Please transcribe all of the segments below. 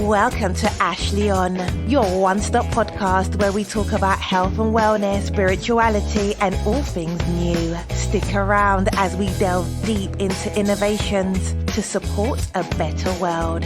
Welcome to AshleyOn, your one-stop podcast where we talk about health and wellness, spirituality, and all things new. Stick around as we delve deep into innovations to support a better world.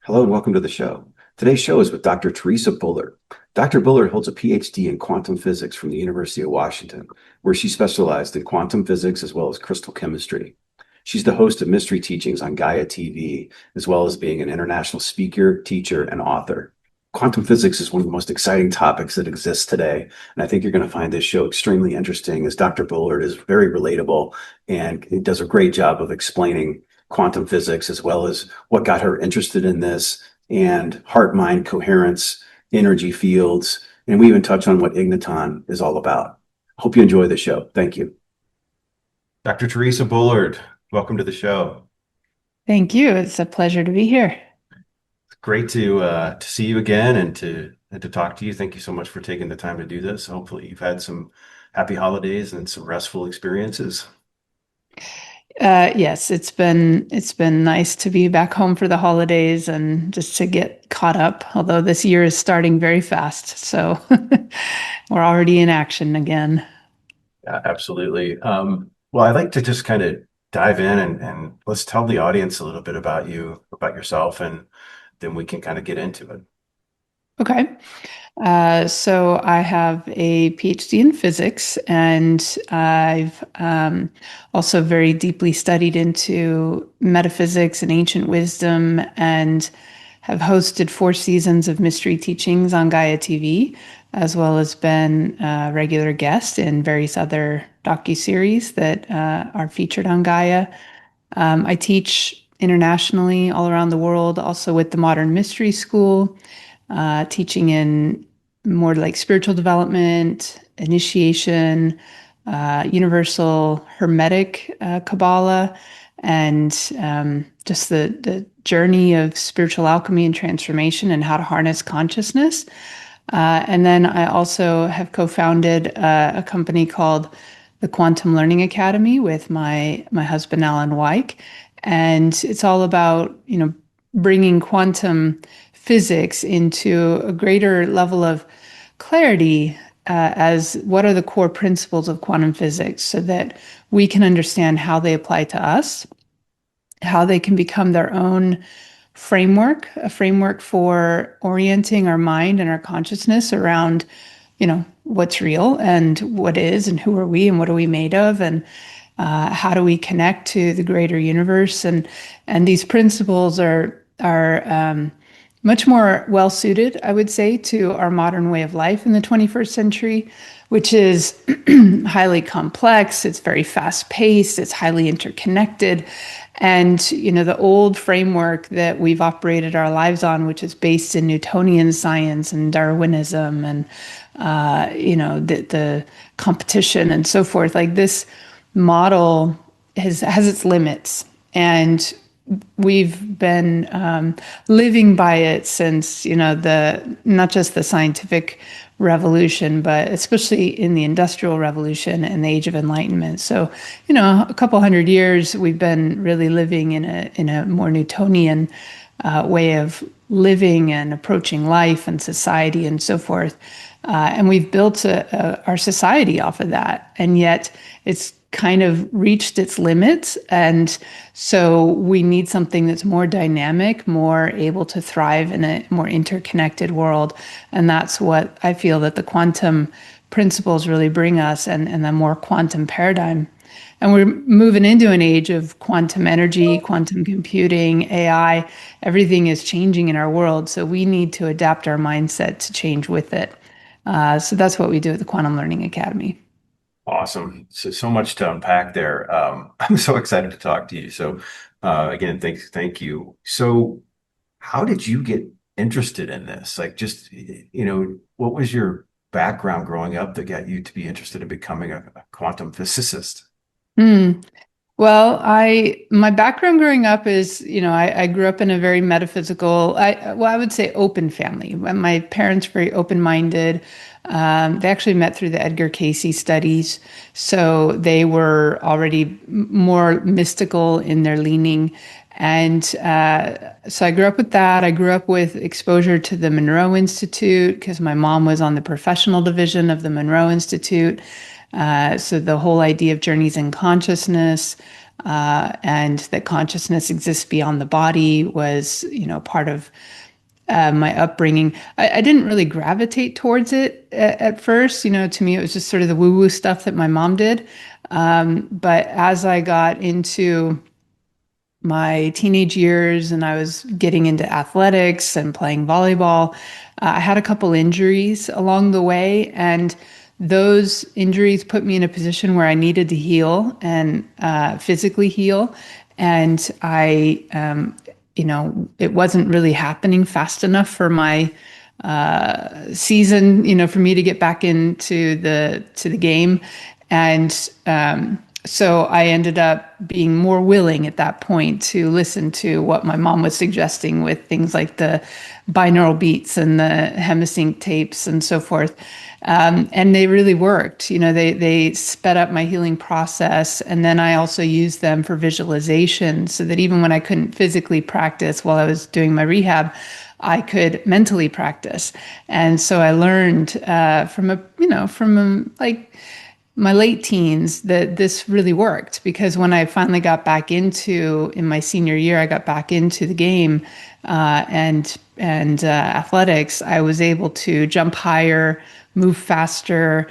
Hello and welcome to the show. Today's show is with Dr. Theresa Bullard. Dr. Bullard holds a PhD in quantum physics from the University of Washington, where she specialized in quantum physics as well as crystal chemistry. She's the host of Mystery Teachings on Gaia TV, as well as being an international speaker, teacher, and author. Quantum physics is one of the most exciting topics that exists today, and I think you're going to find this show extremely interesting, as Dr. Bullard is very relatable and it does a great job of explaining quantum physics as well as what got her interested in this and heart-mind coherence, energy fields, and we even touch on what igniton is all about. Hope you enjoy the show. Thank you. Dr. Theresa Bullard, welcome to the show. Thank you. It's a pleasure to be here. It's great to see you again and to talk to you. Thank you so much for taking the time to do this. Hopefully you've had some happy holidays and some restful experiences. Yes, it's been nice to be back home for the holidays and just to get caught up, although this year is starting very fast. So we're already in action again. Yeah, absolutely. Well, I'd like to just kind of dive in and let's tell the audience a little bit about you, about yourself, and then we can kind of get into it. Okay. So I have a PhD in physics, and I've also very deeply studied into metaphysics and ancient wisdom, and have hosted 4 seasons of Mystery Teachings on Gaia TV, as well as been a regular guest in various other docuseries that are featured on Gaia. I teach internationally all around the world, also with the Modern Mystery School, teaching in more like spiritual development, initiation, universal hermetic Kabbalah, and just the journey of spiritual alchemy and transformation and how to harness consciousness. And then I also have co-founded a company called the Quantum Learning Academy with my husband, Alan Weick. And it's all about, bringing quantum physics into a greater level of clarity as what are the core principles of quantum physics so that we can understand how they apply to us, how they can become their own framework, a framework for orienting our mind and our consciousness around, what's real and what is and who are we and what are we made of, and how do we connect to the greater universe. And these principles are much more well-suited, I would say, to our modern way of life in the 21st century, which is highly complex, it's very fast-paced, it's highly interconnected. And, the old framework that we've operated our lives on, which is based in Newtonian science and Darwinism and, the competition and so forth, like this model has its limits. And we've been living by it since, not just the scientific revolution, but especially in the Industrial Revolution and the Age of Enlightenment. So, a couple hundred years, we've been really living in a more Newtonian way of living and approaching life and society and so forth. And we've built our society off of that. And yet it's kind of reached its limits. And so we need something that's more dynamic, more able to thrive in a more interconnected world. And that's what I feel that the quantum principles really bring us, and the more quantum paradigm. And we're moving into an age of quantum energy, quantum computing, AI. Everything is changing in our world. So we need to adapt our mindset to change with it. So that's what we do at the Quantum Learning Academy. Awesome. So much to unpack there. I'm so excited to talk to you. So again, thank you. So how did you get interested in this? Like, just, what was your background growing up that got you to be interested in becoming a quantum physicist? Well, Well, my background growing up is, I grew up in a very metaphysical, I would say open family. My parents were very open-minded. They actually met through the Edgar Cayce studies, so they were already more mystical in their leaning. And so I grew up with that. I grew up with exposure to the Monroe Institute because my mom was on the professional division of the Monroe Institute. So the whole idea of journeys in consciousness and that consciousness exists beyond the body was, part of my upbringing. I didn't really gravitate towards it at first. To me, it was just sort of the woo-woo stuff that my mom did. But as I got into my teenage years and I was getting into athletics and playing volleyball, I had a couple injuries along the way, and those injuries put me in a position where I needed to heal and physically heal. And it wasn't really happening fast enough for my season, for me to get back into the game. And so I ended up being more willing at that point to listen to what my mom was suggesting with things like the binaural beats and the hemisync tapes and so forth. And they really worked. They sped up my healing process. And then I also used them for visualization so that even when I couldn't physically practice while I was doing my rehab, I could mentally practice. And so I learned from my late teens that this really worked, because when I finally got back in my senior year, I got back into the game and athletics, I was able to jump higher, move faster,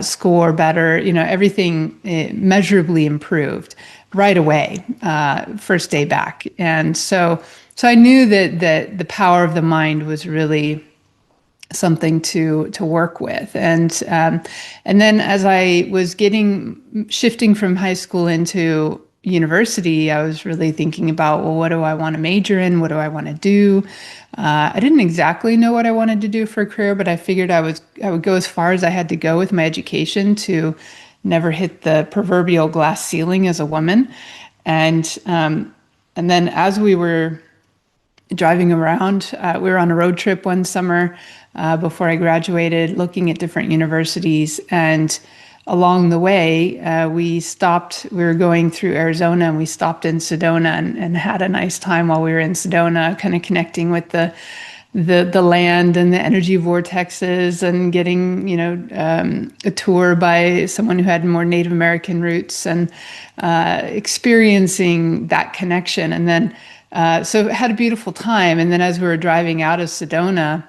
score better, everything measurably improved right away, first day back. And so I knew that the power of the mind was really something to work with. And then as I was shifting from high school into university, I was really thinking about, well, what do I want to major in? What do I want to do? I didn't exactly know what I wanted to do for a career, but I figured I would go as far as I had to go with my education to never hit the proverbial glass ceiling as a woman. And then as we were driving around, we were on a road trip one summer before I graduated, looking at different universities. And along the way, we were going through Arizona, and we stopped in Sedona and had a nice time while we were in Sedona, kind of connecting with the land and the energy vortexes, and getting, a tour by someone who had more Native American roots, and experiencing that connection. And then, so had a beautiful time. And then as we were driving out of Sedona,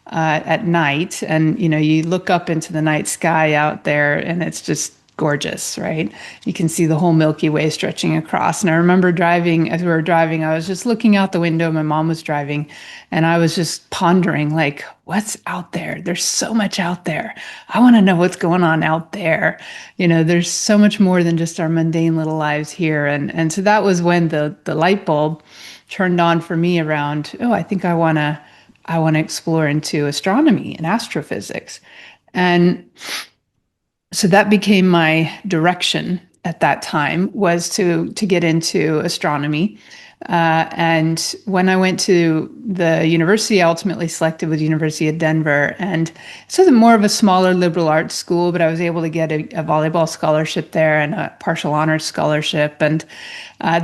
at night, and you look up into the night sky out there, and it's just gorgeous, right? You can see the whole Milky Way stretching across. And I remember as we were driving, I was just looking out the window. My mom was driving, and I was just pondering, like, what's out there? There's so much out there. I want to know what's going on out there. There's so much more than just our mundane little lives here. And so that was when the light bulb turned on for me around, I think I want to explore into astronomy and astrophysics. And so that became my direction at that time, was to get into astronomy. And when I went to the university, I ultimately selected with the University of Denver. And it's more of a smaller liberal arts school, but I was able to get a volleyball scholarship there and a partial honors scholarship. And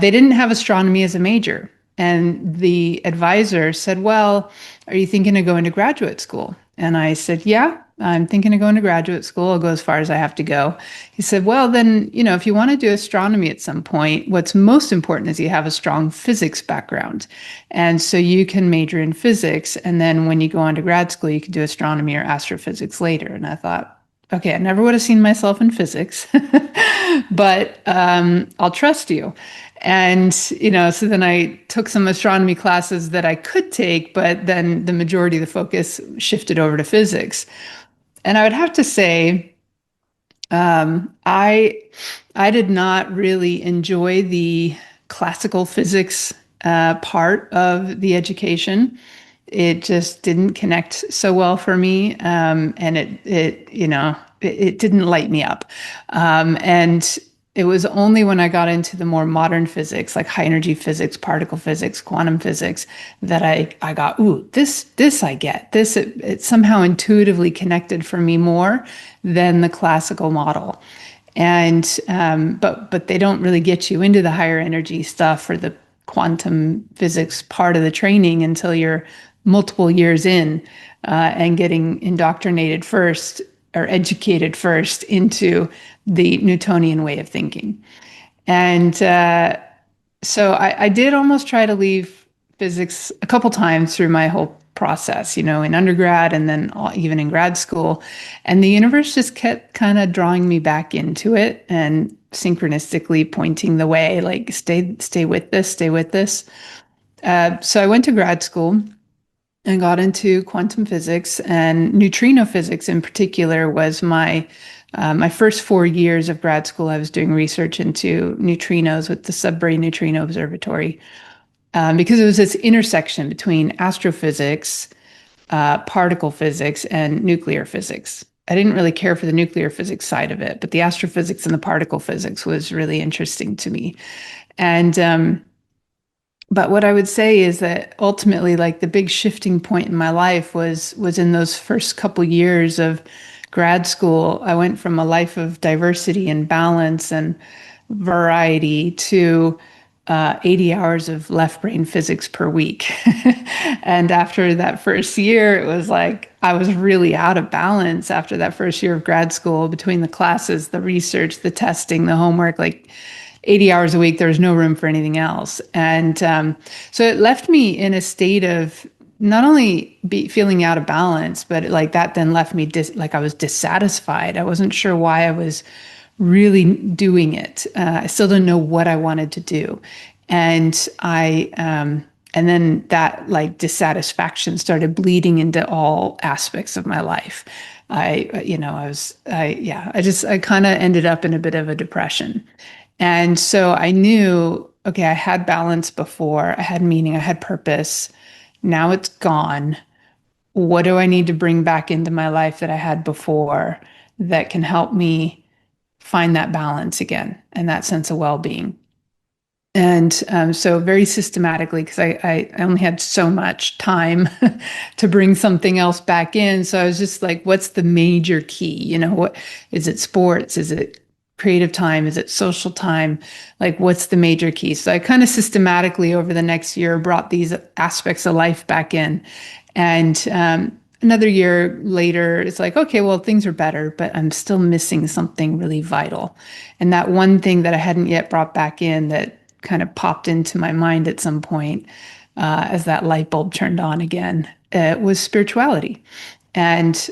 they didn't have astronomy as a major. And the advisor said, well, are you thinking of going to graduate school? And I said, yeah, I'm thinking of going to graduate school. I'll go as far as I have to go. He said, well, then, if you want to do astronomy at some point, what's most important is you have a strong physics background. And so you can major in physics. And then when you go on to grad school, you can do astronomy or astrophysics later. And I thought, okay, I never would have seen myself in physics, but I'll trust you. And, so then I took some astronomy classes that I could take, but then the majority of the focus shifted over to physics. And I would have to say, I did not really enjoy the classical physics part of the education. It just didn't connect so well for me, and it didn't light me up. And it was only when I got into the more modern physics, like high energy physics, particle physics, quantum physics, that I got, ooh, this I get. It somehow intuitively connected for me more than the classical model. And but they don't really get you into the higher energy stuff or the quantum physics part of the training until you're multiple years in, and getting indoctrinated first or educated first into the Newtonian way of thinking. And so I did almost try to leave physics a couple times through my whole process, in undergrad and then even in grad school. And the universe just kept kind of drawing me back into it and synchronistically pointing the way, like, stay with this, stay with this. So I went to grad school and got into quantum physics, and neutrino physics in particular was my first 4 years of grad school. I was doing research into neutrinos with the Subbrain Neutrino Observatory, because it was this intersection between astrophysics, particle physics, and nuclear physics. I didn't really care for the nuclear physics side of it, but the astrophysics and the particle physics was really interesting to me. And but what I would say is that ultimately, like, the big shifting point in my life was in those first couple years of grad school. I went from a life of diversity and balance and variety to 80 hours of left brain physics per week. And after that first year, it was like I was really out of balance after that first year of grad school, between the classes, the research, the testing, the homework, like 80 hours a week. There was no room for anything else. And so it left me in a state of not only feeling out of balance, but like that then left me like I was dissatisfied. I wasn't sure why I was really doing it. I still didn't know what I wanted to do. And and then that, like, dissatisfaction started bleeding into all aspects of my life. I kind of ended up in a bit of a depression. And so I knew, okay, I had balance before, I had meaning, I had purpose. Now it's gone. What do I need to bring back into my life that I had before that can help me find that balance again and that sense of well-being? And so very systematically, because I only had so much time to bring something else back in. So I was just like, what's the major key? What is it? Sports? Is it creative time? Is it social time? Like, what's the major key? So I kind of systematically over the next year brought these aspects of life back in. And another year later, it's like, okay, well, things are better, but I'm still missing something really vital. And that one thing that I hadn't yet brought back in that kind of popped into my mind at some point, as that light bulb turned on again, was spirituality. And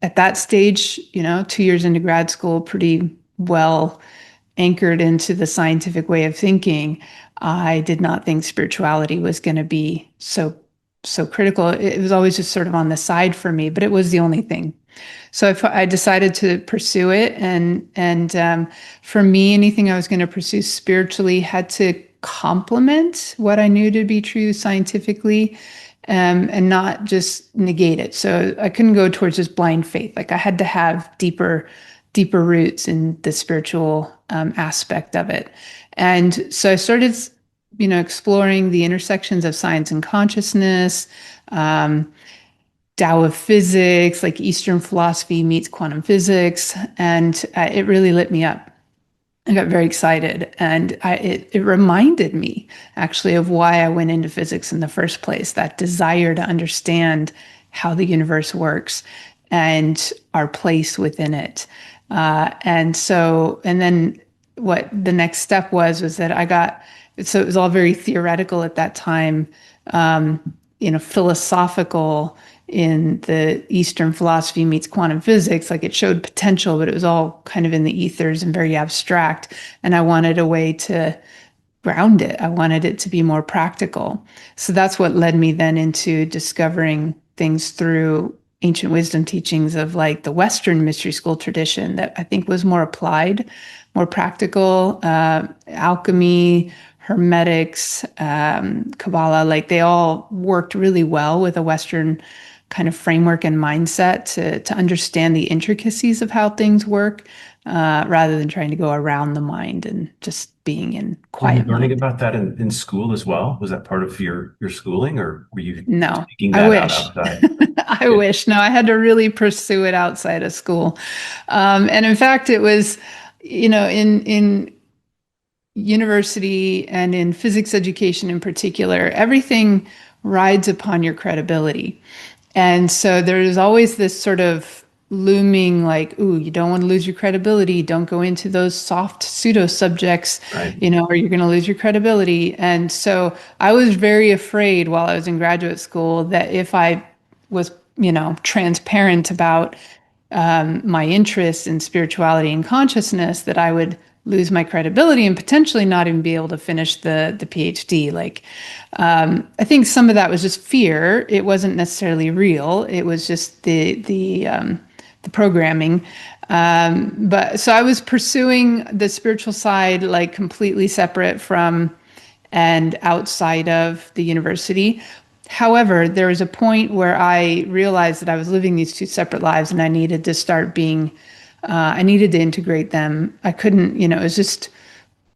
at that stage, 2 years into grad school, pretty well anchored into the scientific way of thinking, I did not think spirituality was going to be so critical. It was always just sort of on the side for me, but it was the only thing. So I decided to pursue it, and for me, anything I was going to pursue spiritually had to complement what I knew to be true scientifically, and not just negate it. So I couldn't go towards just blind faith. Like, I had to have deeper roots in the spiritual aspect of it. And so I started, exploring the intersections of science and consciousness, Tao of physics, like Eastern philosophy meets quantum physics. And it really lit me up. I got very excited, and it reminded me actually of why I went into physics in the first place, that desire to understand how the universe works and our place within it. And then what the next step was that so it was all very theoretical at that time, philosophical in the Eastern philosophy meets quantum physics. Like, it showed potential, but it was all kind of in the ethers and very abstract. And I wanted a way to ground it. I wanted it to be more practical. So that's what led me then into discovering things through ancient wisdom teachings of, like, the Western mystery school tradition that I think was more applied, more practical, alchemy, Hermetics, Kabbalah, like, they all worked really well with a Western kind of framework and mindset to understand the intricacies of how things work, rather than trying to go around the mind and just being in Were you quiet learning mind. about that in school as well? Was that part of your schooling, or were you No, seeking I that out wish. outside? I Yeah. wish. No, I had to really pursue it outside of school. And in fact, it was, in university and in physics education in particular, everything rides upon your credibility. And so there's always this sort of looming like, ooh, you don't want to lose your credibility. Don't go into those soft pseudo subjects, Right. or you're going to lose your credibility. And so I was very afraid while I was in graduate school that if I was, transparent about my interest in spirituality and consciousness, that I would lose my credibility and potentially not even be able to finish the PhD. Like, I think some of that was just fear. It wasn't necessarily real. It was just the programming. But so I was pursuing the spiritual side, like completely separate from and outside of the university. However, there was a point where I realized that I was living these two separate lives and I needed to start being, I needed to integrate them. I couldn't, it was just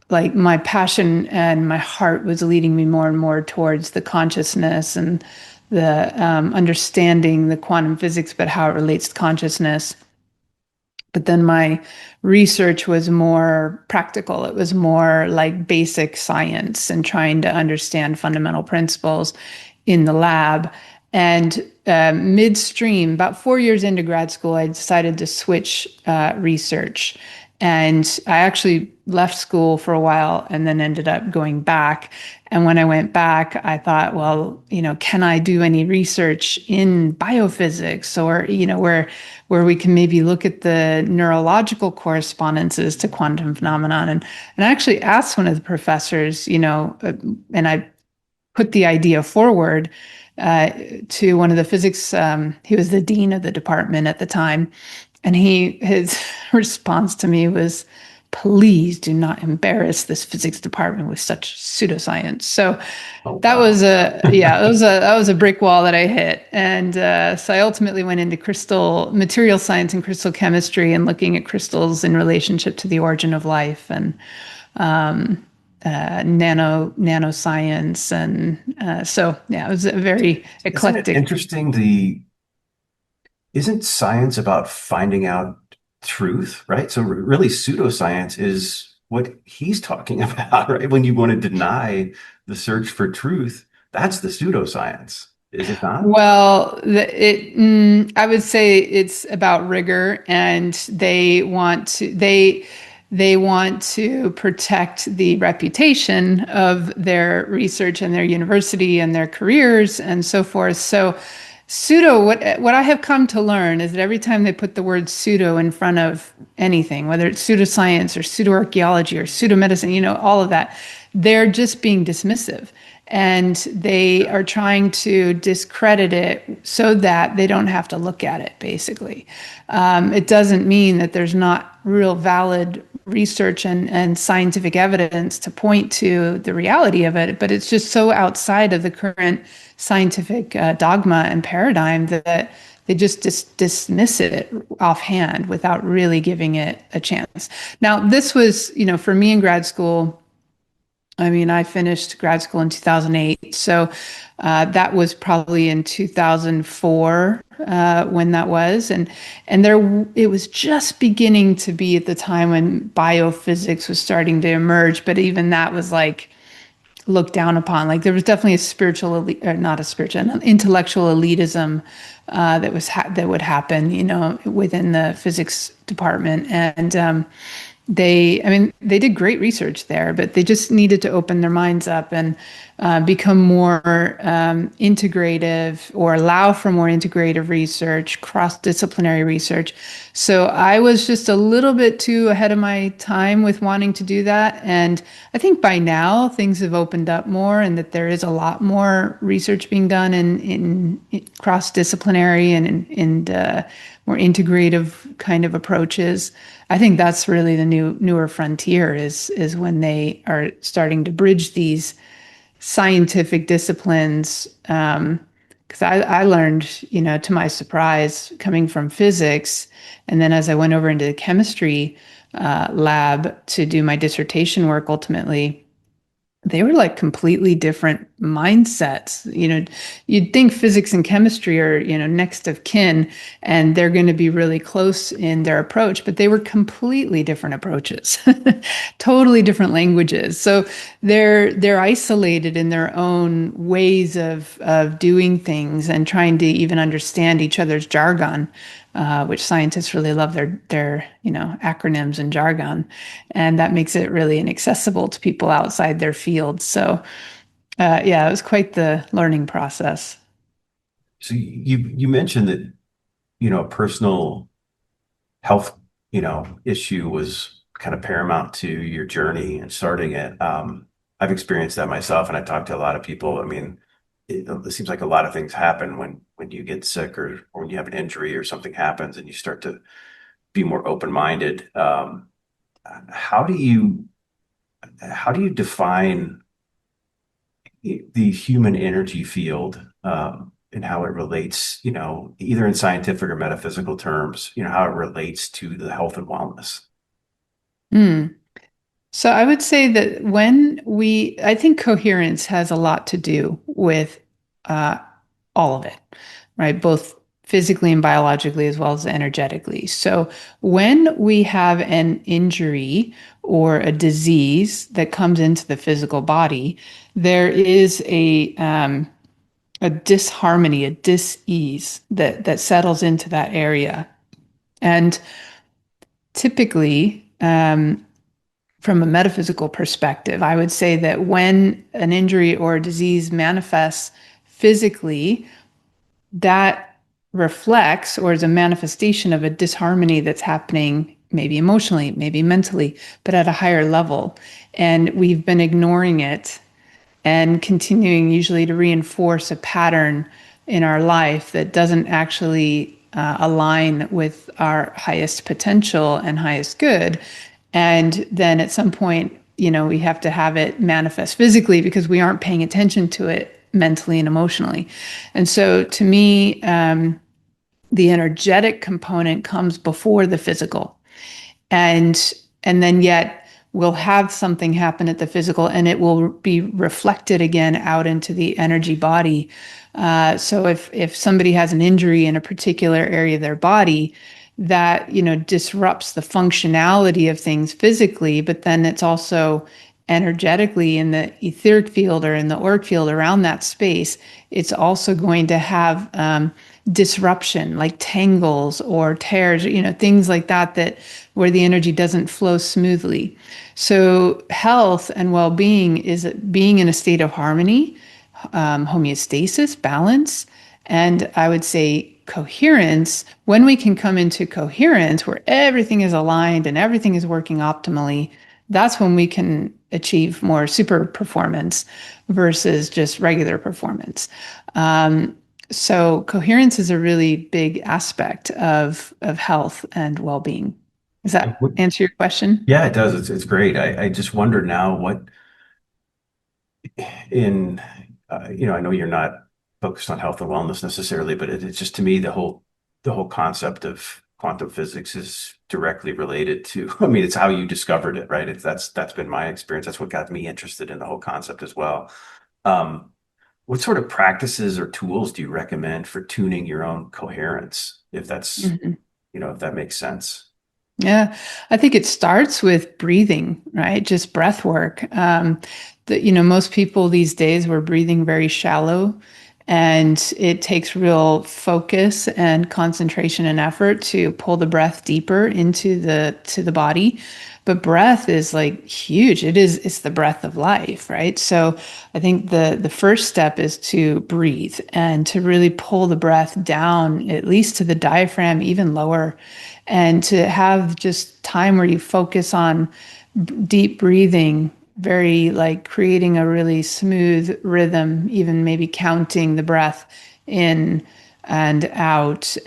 like my passion and my heart was leading me more and more towards the consciousness and the understanding the quantum physics, but how it relates to consciousness. But then my research was more practical. It was more like basic science and trying to understand fundamental principles in the lab. And midstream, about 4 years into grad school, I decided to switch research. And I actually left school for a while and then ended up going back. And when I went back, I thought, well, can I do any research in biophysics or, where we can maybe look at the neurological correspondences to quantum phenomenon. And I actually asked one of the professors, and I put the idea forward to one of the physics, he was the dean of the department at the time. And his response to me was, please do not embarrass this physics department with such pseudoscience. So Oh, that wow. was that was a brick wall that I hit. And so I ultimately went into crystal material science and crystal chemistry and looking at crystals in relationship to the origin of life and nano-science. And so, yeah, it was a very Isn't it eclectic. interesting? Isn't science about finding out truth, right? So really pseudoscience is what he's talking about, right? When you want to deny the search for truth, that's the pseudoscience, is it not? Well, I would say it's about rigor, and they want to protect the reputation of their research and their university and their careers and so forth. So pseudo, what I have come to learn is that every time they put the word pseudo in front of anything, whether it's pseudoscience or pseudoarchaeology or pseudomedicine, all of that, they're just being dismissive. And they are trying to discredit it so that they don't have to look at it, basically. It doesn't mean that there's not real valid research and scientific evidence to point to the reality of it, but it's just so outside of the current scientific dogma and paradigm that they just dismiss it offhand without really giving it a chance. Now, this was, for me in grad school, I mean, I finished grad school in 2008. So that was probably in 2004 when that was. And it was just beginning to be at the time when biophysics was starting to emerge. But even that was like looked down upon. Like there was definitely a spiritual elite, or not a spiritual, an intellectual elitism that would happen, within the physics department. And they did great research there, but they just needed to open their minds up and become more integrative, or allow for more integrative research, cross-disciplinary research. So I was just a little bit too ahead of my time with wanting to do that. And I think by now things have opened up more, and that there is a lot more research being done in cross-disciplinary and more integrative kind of approaches. I think that's really the newer frontier is when they are starting to bridge these scientific disciplines Because I learned, to my surprise, coming from physics, and then as I went over into the chemistry lab to do my dissertation work, ultimately, they were like completely different mindsets. You'd think physics and chemistry are, next of kin, and they're going to be really close in their approach, but they were completely different approaches, totally different languages. So they're isolated in their own ways of doing things and trying to even understand each other's jargon, which scientists really love their acronyms and jargon, and that makes it really inaccessible to people outside their field. So, yeah, it was quite the learning process. So you mentioned that, a personal health, issue was kind of paramount to your journey and starting it. I've experienced that myself, and I talked to a lot of people. I mean, it seems like a lot of things happen when you get sick or when you have an injury or something happens and you start to be more open-minded. How do you define the human energy field, and how it relates, either in scientific or metaphysical terms, how it relates to the health and wellness? Mm. So I would say that I think coherence has a lot to do with uh, all of it, right? Both physically and biologically, as well as energetically. So when we have an injury or a disease that comes into the physical body, there is a disharmony, a dis-ease that settles into that area. And typically, from a metaphysical perspective, I would say that when an injury or a disease manifests physically, that reflects or is a manifestation of a disharmony that's happening maybe emotionally, maybe mentally, but at a higher level. And we've been ignoring it and continuing usually to reinforce a pattern in our life that doesn't actually align with our highest potential and highest good. And then at some point, we have to have it manifest physically because we aren't paying attention to it mentally and emotionally. And so to me, the energetic component comes before the physical. And then yet we'll have something happen at the physical and it will be reflected again out into the energy body. So if somebody has an injury in a particular area of their body, that disrupts the functionality of things physically, but then it's also energetically in the etheric field or in the auric field around that space, it's also going to have disruption, like tangles or tears, things like that where the energy doesn't flow smoothly. So health and well-being is being in a state of harmony, homeostasis, balance, and I would say coherence. When we can come into coherence where everything is aligned and everything is working optimally, that's when we can achieve more super performance versus just regular performance. So coherence is a really big aspect of health and well-being. Does that answer your question? Yeah, it does. It's great. I just wonder now what I know you're not focused on health and wellness necessarily, but it's just to me the whole concept of quantum physics is directly related to, I mean, it's how you discovered it, right? That's been my experience. That's what got me interested in the whole concept as well. What sort of practices or tools do you recommend for tuning your own coherence, if that's, if that makes sense? Yeah, I think it starts with breathing, right? Just breath work. Most people these days we're breathing very shallow, and it takes real focus and concentration and effort to pull the breath deeper into the body. But breath is like huge. It's the breath of life, right? So I think the first step is to breathe and to really pull the breath down, at least to the diaphragm, even lower, and to have just time where you focus on deep breathing, very like creating a really smooth rhythm, even maybe counting the breath in and out.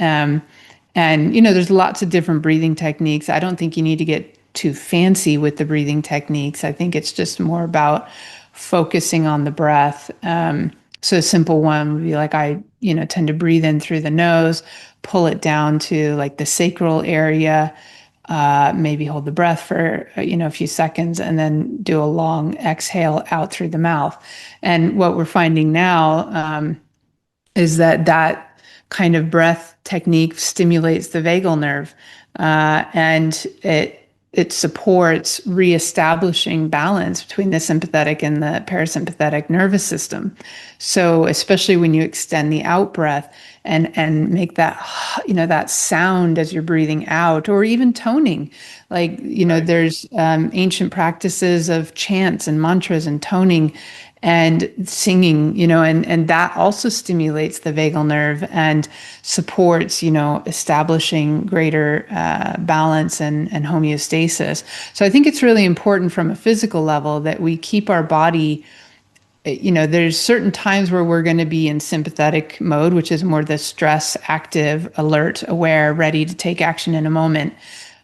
There's lots of different breathing techniques. I don't think you need to get too fancy with the breathing techniques. I think it's just more about focusing on the breath. So a simple one would be like, I tend to breathe in through the nose, pull it down to like the sacral area, maybe hold the breath for, a few seconds, and then do a long exhale out through the mouth. And what we're finding now is that kind of breath technique stimulates the vagal nerve, and it supports reestablishing balance between the sympathetic and the parasympathetic nervous system. So especially when you extend the out breath and make that, that sound as you're breathing out, or even toning, like, Right. there's ancient practices of chants and mantras and toning and singing, and that also stimulates the vagal nerve and supports, establishing greater balance and homeostasis. So I think it's really important from a physical level that we keep our body, there's certain times where we're going to be in sympathetic mode, which is more the stress, active, alert, aware, ready to take action in a moment.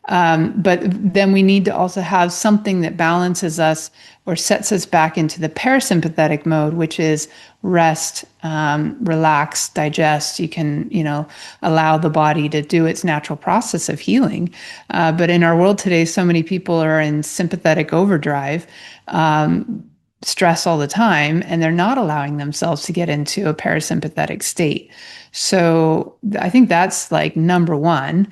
But then we need to also have something that balances us or sets us back into the parasympathetic mode, which is rest, relax, digest. You can, allow the body to do its natural process of healing. But in our world today, so many people are in sympathetic overdrive, stress all the time, and they're not allowing themselves to get into a parasympathetic state. So I think that's like number one.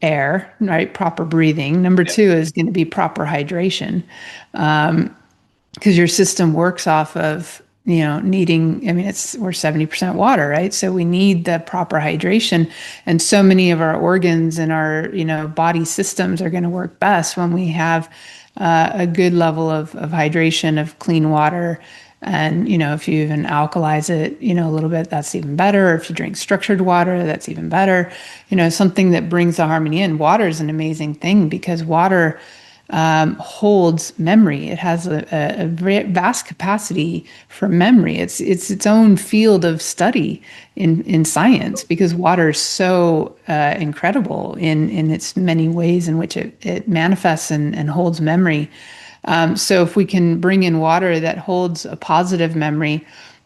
Air, right? Proper breathing. Number two is going to be proper hydration, because your system works off of, needing, we're 70% water, right? So we need the proper hydration. And so many of our organs and our, body systems are going to work best when we have a good level of hydration, of clean water. And, if you even alkalize it, a little bit, that's even better. If you drink structured water, that's even better. Something that brings the harmony in. Water is an amazing thing because water holds memory. It has a very vast capacity for memory. It's its own field of study in science, because water is so incredible in its many ways in which it manifests and holds memory. So if we can bring in water that holds a positive memory,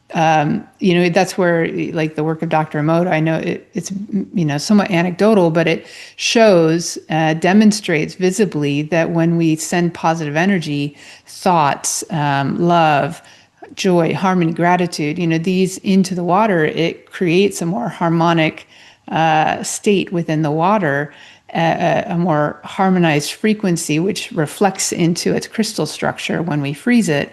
that's where, like, the work of Dr. Emoto, I know it's somewhat anecdotal, but it shows, demonstrates visibly that when we send positive energy, thoughts, love, joy, harmony, gratitude, these into the water, it creates a more harmonic state within the water, a more harmonized frequency, which reflects into its crystal structure when we freeze it.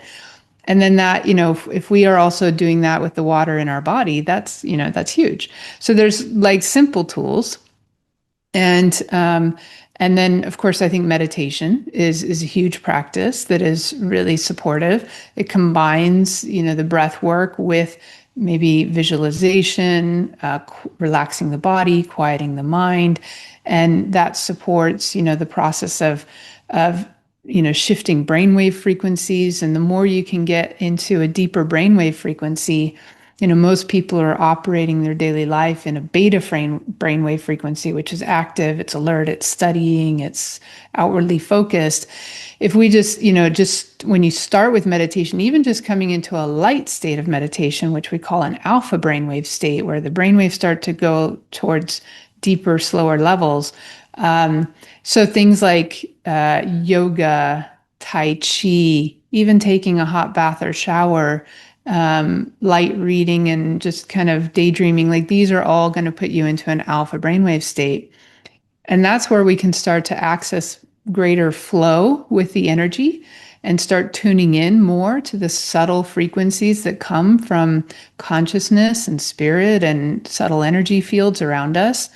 And then that, if we are also doing that with the water in our body, that's huge. So there's like simple tools. And then, of course, I think meditation is a huge practice that is really supportive. It combines, the breath work with maybe visualization, relaxing the body, quieting the mind. And that supports, the process of shifting brainwave frequencies. And the more you can get into a deeper brainwave frequency, most people are operating their daily life in a beta brainwave frequency, which is active, it's alert, it's studying, it's outwardly focused. If we just when you start with meditation, even just coming into a light state of meditation, which we call an alpha brainwave state, where the brainwaves start to go towards deeper, slower levels. So things like yoga, tai chi, even taking a hot bath or shower, light reading, and just kind of daydreaming, like, these are all going to put you into an alpha brainwave state. And that's where we can start to access greater flow with the energy and start tuning in more to the subtle frequencies that come from consciousness and spirit and subtle energy fields around us.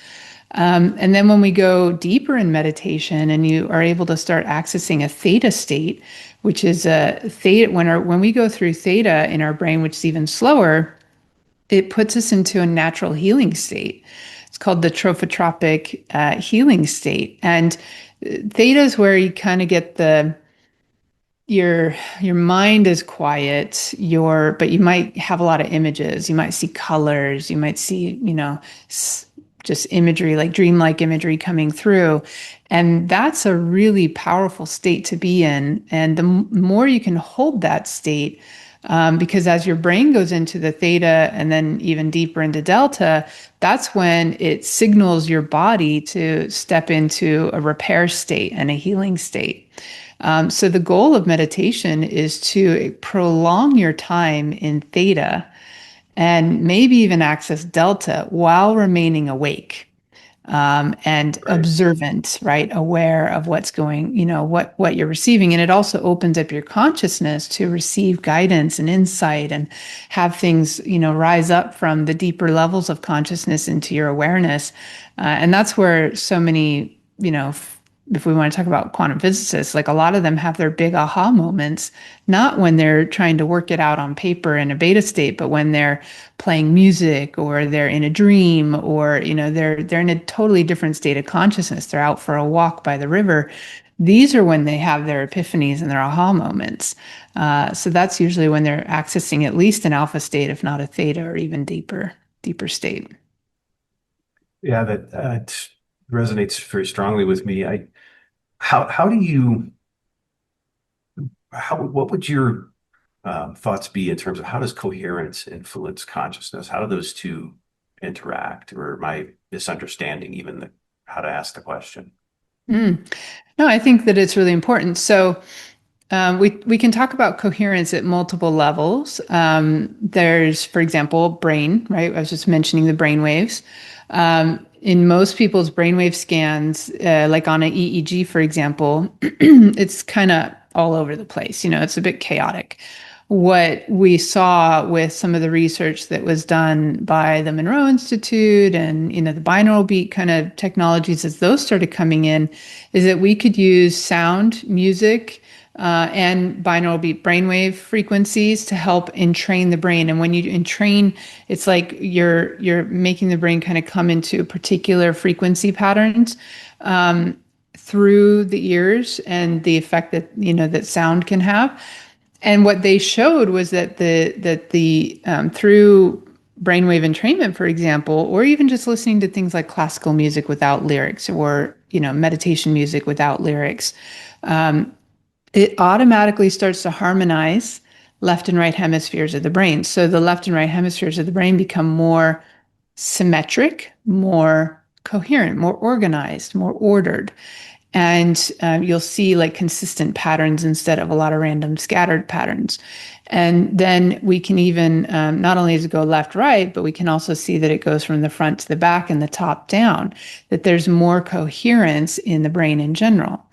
And then when we go deeper in meditation and you are able to start accessing a theta state, which is a theta, when we go through theta in our brain, which is even slower, it puts us into a natural healing state. It's called the trophotropic healing state. And theta is where you kind of get your mind is quiet, but you might have a lot of images. You might see colors. You might see, just imagery, like dreamlike imagery coming through. And that's a really powerful state to be in. And the more you can hold that state, Because as your brain goes into the theta and then even deeper into delta, that's when it signals your body to step into a repair state and a healing state. So the goal of meditation is to prolong your time in theta and maybe even access delta while remaining awake. And Right. observant, right? Aware of what's going, what you're receiving. And it also opens up your consciousness to receive guidance and insight and have things, rise up from the deeper levels of consciousness into your awareness. And that's where so many, if we want to talk about quantum physicists, like a lot of them have their big aha moments, not when they're trying to work it out on paper in a beta state, but when they're playing music or they're in a dream or, they're in a totally different state of consciousness. They're out for a walk by the river. These are when they have their epiphanies and their aha moments. So that's usually when they're accessing at least an alpha state, if not a theta or even deeper state. Yeah, that resonates very strongly with me. What would your thoughts be in terms of how does coherence influence consciousness? How do those two interact? Or am I misunderstanding even how to ask the question? No, I think that it's really important. So we can talk about coherence at multiple levels. There's, for example, brain, right? I was just mentioning the brain waves. In most people's brainwave scans, like on an EEG, for example, it's kind of all over the place. It's a bit chaotic. What we saw with some of the research that was done by the Monroe Institute and, the binaural beat kind of technologies as those started coming in is that we could use sound, music, and binaural beat brainwave frequencies to help entrain the brain. And when you entrain, it's like you're making the brain kind of come into particular frequency patterns through the ears and the effect that that sound can have. And what they showed was that the through brainwave entrainment, for example, or even just listening to things like classical music without lyrics or meditation music without lyrics. It automatically starts to harmonize left and right hemispheres of the brain. So the left and right hemispheres of the brain become more symmetric, more coherent, more organized, more ordered. And you'll see like consistent patterns instead of a lot of random scattered patterns. And then we can even, not only does it go left, right, but we can also see that it goes from the front to the back and the top down, that there's more coherence in the brain in general.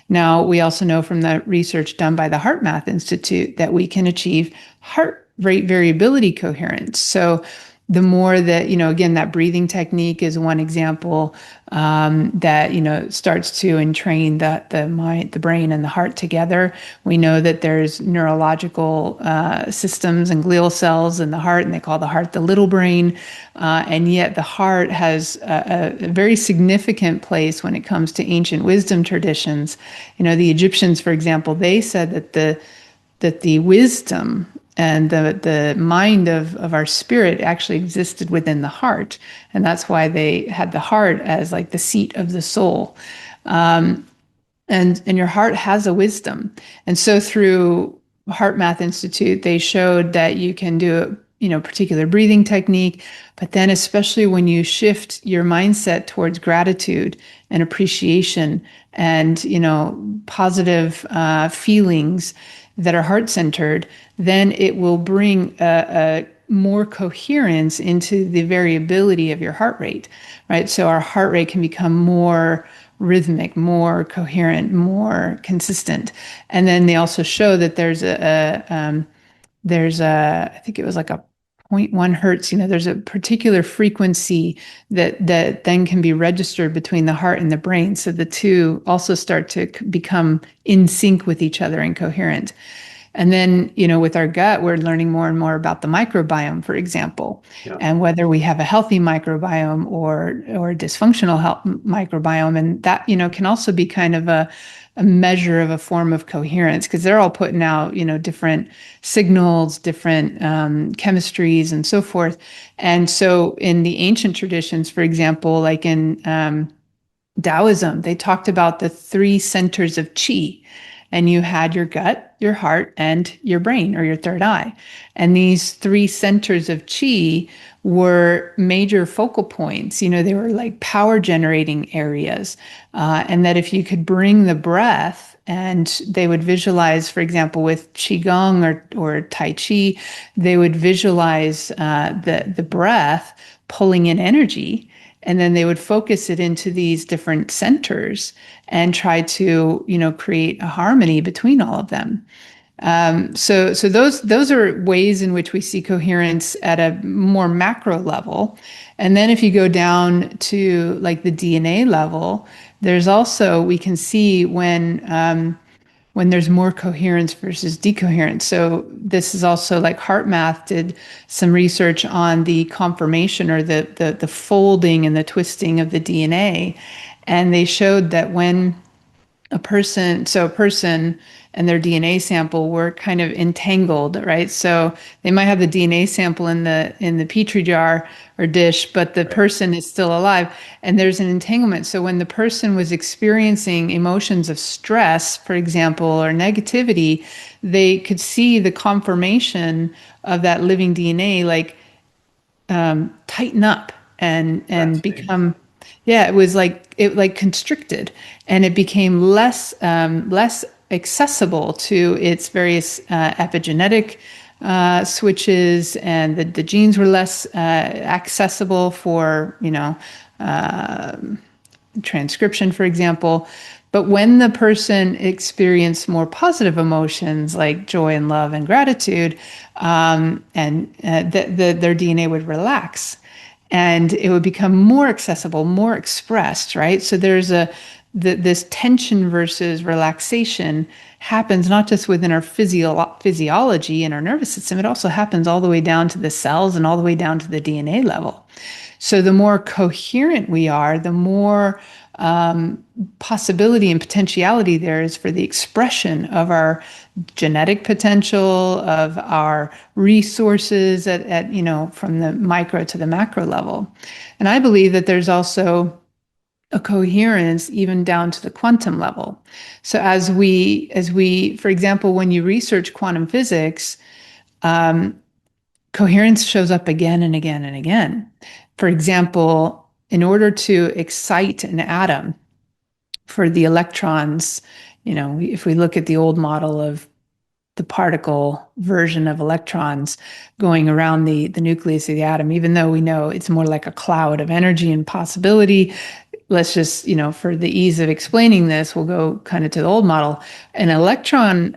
Now, we also know from the research done by the HeartMath Institute that we can achieve heart rate variability coherence. So the more that, again, that breathing technique is one example that, starts to entrain the mind, the brain and the heart together. We know that there's neurological systems and glial cells in the heart, and they call the heart the little brain. And yet the heart has a very significant place when it comes to ancient wisdom traditions. The Egyptians, for example, they said that the wisdom and the mind of our spirit actually existed within the heart. And that's why they had the heart as like the seat of the soul. And your heart has a wisdom. And so through HeartMath Institute, they showed that you can do a particular breathing technique, but then especially when you shift your mindset towards gratitude and appreciation and, positive feelings that are heart-centered, then it will bring a more coherence into the variability of your heart rate, right? So our heart rate can become more rhythmic, more coherent, more consistent. And then they also show that there's I think it was like a 0.1 hertz, there's a particular frequency that then can be registered between the heart and the brain. So the two also start to become in sync with each other and coherent. And then, with our gut, we're learning more and more about the microbiome, for example, and whether we have a healthy microbiome or dysfunctional microbiome. And that, can also be kind of a measure of a form of coherence, because they're all putting out, different signals, different chemistries and so forth. And so in the ancient traditions, for example, like in Taoism, they talked about the three centers of qi. and you had your gut, your heart, and your brain, or your third eye. And these three centers of chi were major focal points. They were like power generating areas. And that if you could bring the breath, and they would visualize, for example, with Qigong or Tai Chi, they would visualize the breath pulling in energy, and then they would focus it into these different centers and try to, create a harmony between all of them. So those are ways in which we see coherence at a more macro level. And then if you go down to like the DNA level, there's also, we can see when there's more coherence versus decoherence. So this is also like HeartMath did some research on the conformation, or the folding and the twisting of the DNA. And they showed that when a person and their DNA sample were kind of entangled, right? So they might have the DNA sample in the petri jar or dish, but the person is still alive, and there's an entanglement. So when the person was experiencing emotions of stress, for example, or negativity, they could see the conformation of that living DNA like tighten up and become. Yeah, it was like constricted, and it became less accessible to its various epigenetic switches, and the genes were less accessible for transcription, for example. But when the person experienced more positive emotions like joy and love and gratitude, their DNA would relax. And it would become more accessible, more expressed, right? So there's this tension versus relaxation happens not just within our physiology and our nervous system, it also happens all the way down to the cells and all the way down to the DNA level. So the more coherent we are, the more possibility and potentiality there is for the expression of our genetic potential, of our resources at from the micro to the macro level. And I believe that there's also a coherence even down to the quantum level. So as we, for example, when you research quantum physics, coherence shows up again and again and again. For example, in order to excite an atom for the electrons, if we look at the old model of the particle version of electrons going around the nucleus of the atom, even though we know it's more like a cloud of energy and possibility, let's just, for the ease of explaining this, we'll go kind of to the old model. An electron,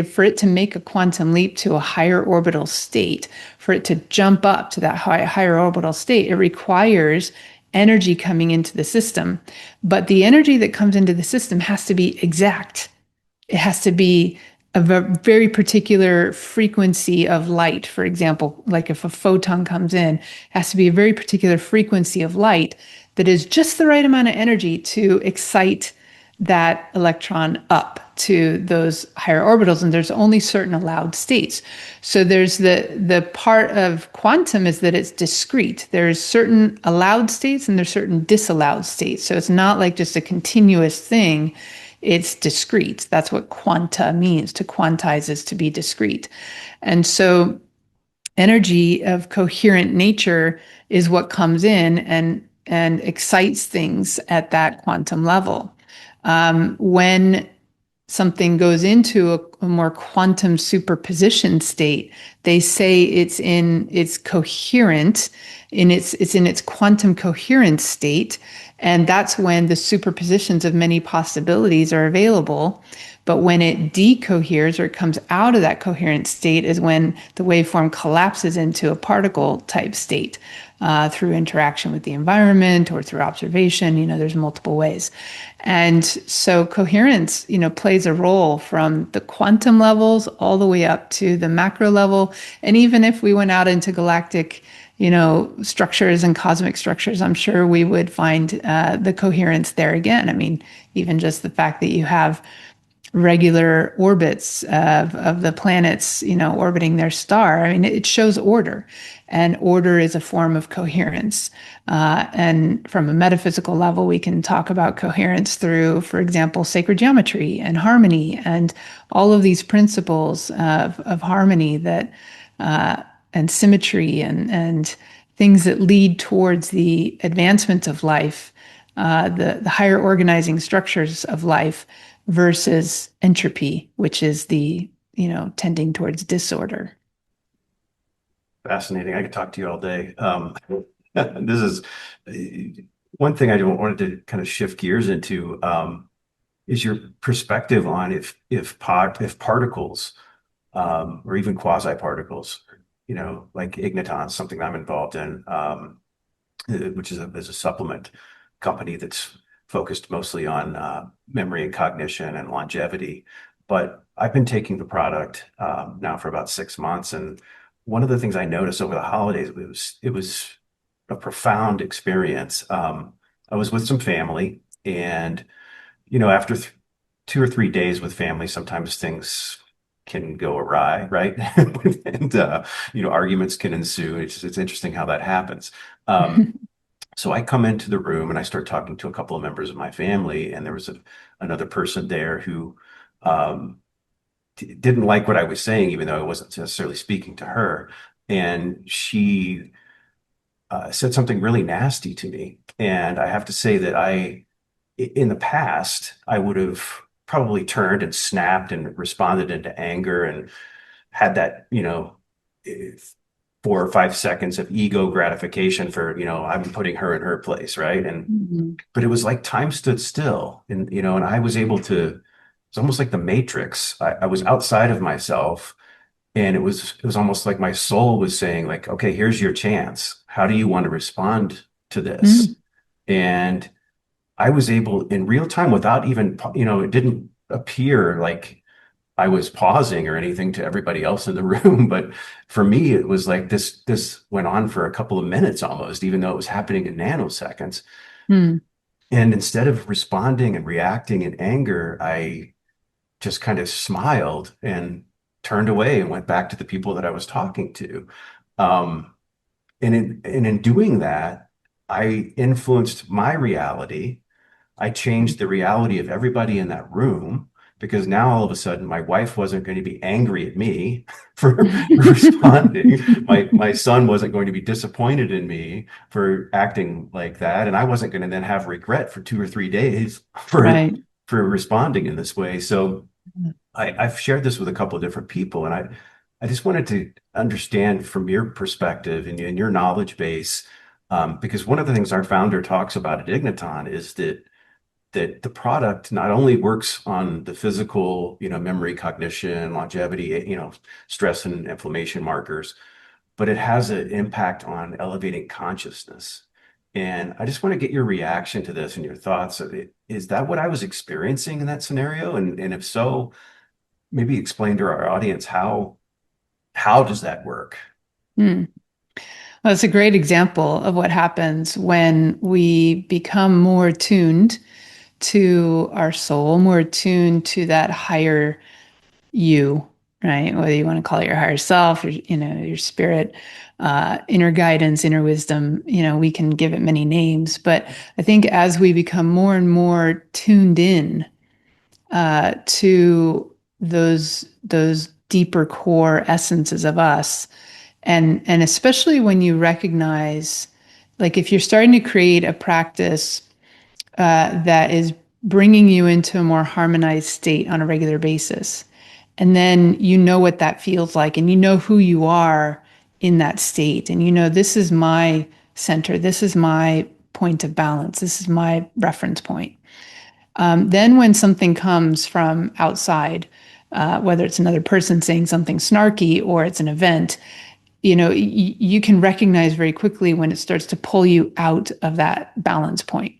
for it to make a quantum leap to a higher orbital state, for it to jump up to that higher orbital state, it requires energy coming into the system. But the energy that comes into the system has to be exact. It has to be a very particular frequency of light. For example, like if a photon comes in, it has to be a very particular frequency of light that is just the right amount of energy to excite that electron up to those higher orbitals, and there's only certain allowed states. So there's the part of quantum is that it's discrete. There's certain allowed states and there's certain disallowed states. So it's not like just a continuous thing. It's discrete. That's what quanta means. To quantize is to be discrete. And so energy of coherent nature is what comes in and excites things at that quantum level. When something goes into a more quantum superposition state, they say it's coherent, it's in its quantum coherence state, and that's when the superpositions of many possibilities are available. But when it decoheres, or it comes out of that coherent state, is when the waveform collapses into a particle type state through interaction with the environment or through observation. There's multiple ways. And so coherence, plays a role from the quantum levels all the way up to the macro level. And even if we went out into galactic, structures and cosmic structures, I'm sure we would find the coherence there again. I mean, even just the fact that you have regular orbits of the planets, orbiting their star. I mean, it shows order, and order is a form of coherence. And from a metaphysical level, we can talk about coherence through, for example, sacred geometry and harmony, and all of these principles of harmony that and symmetry and things that lead towards the advancement of life, the higher organizing structures of life, versus entropy, which is the, tending towards disorder. Fascinating. I could talk to you all day. This is one thing I wanted to kind of shift gears into, is your perspective on if particles, or even quasi-particles, like ignitons, something I'm involved in, which is a supplement company that's focused mostly on memory and cognition and longevity. But I've been taking the product now for about 6 months, and one of the things I noticed over the holidays, it was a profound experience. I was with some family, and after 2 or 3 days with family, sometimes things can go awry, right? And arguments can ensue. It's interesting how that happens. So I come into the room and I start talking to a couple of members of my family, and there was another person there who didn't like what I was saying, even though I wasn't necessarily speaking to her. And she said something really nasty to me. And I have to say that in the past, I would have probably turned and snapped and responded into anger and had that, 4 or 5 seconds of ego gratification for, I'm putting her in her place, right? And but it was like time stood still, and and I was able to. It's almost like the Matrix. I was outside of myself, and it was almost like my soul was saying, like, okay, here's your chance. How do you want to respond to this? And I was able in real time, without even, it didn't appear like I was pausing or anything to everybody else in the room. But for me, it was like this went on for a couple of minutes almost, even though it was happening in nanoseconds. And instead of responding and reacting in anger, I just kind of smiled and turned away and went back to the people that I was talking to. And in doing that, I influenced my reality. I changed the reality of everybody in that room, because now all of a sudden my wife wasn't going to be angry at me for responding. My son wasn't going to be disappointed in me for acting like that. And I wasn't going to then have regret for 2 or 3 days for responding in this way. So I've shared this with a couple of different people, and I just wanted to understand from your perspective and your knowledge base, because one of the things our founder talks about at Igniton is that the product not only works on the physical, memory, cognition, longevity, stress and inflammation markers, but it has an impact on elevating consciousness. And I just want to get your reaction to this and your thoughts of it. Is that what I was experiencing in that scenario? And if so, maybe explain to our audience how does that work? Well, it's a great example of what happens when we become more tuned to our soul, more attuned to that higher you, right? Whether you want to call it your higher self, or, your spirit, inner guidance, inner wisdom, we can give it many names. But I think as we become more and more tuned in to those deeper core essences of us, and especially when you recognize, like if you're starting to create a practice that is bringing you into a more harmonized state on a regular basis. And then you know what that feels like, and you know who you are in that state. And this is my center. This is my point of balance. This is my reference point. Then when something comes from outside, whether it's another person saying something snarky or it's an event, you can recognize very quickly when it starts to pull you out of that balance point.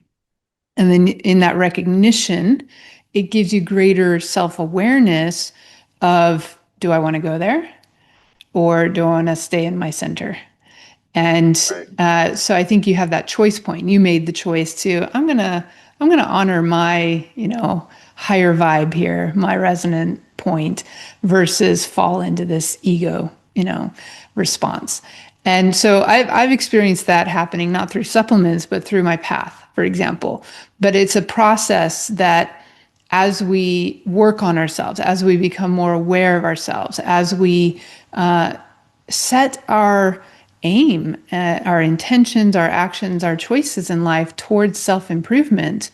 And then in that recognition, it gives you greater self-awareness of, do I want to go there? Or do I want to stay in my center? And so I think you have that choice point. You made the choice to, I'm going I'm going to honor my, higher vibe here, my resonant point, versus fall into this ego, response. And so I've experienced that happening, not through supplements, but through my path, for example. But it's a process that as we work on ourselves, as we become more aware of ourselves, as we set our aim, our intentions, our actions, our choices in life towards self-improvement,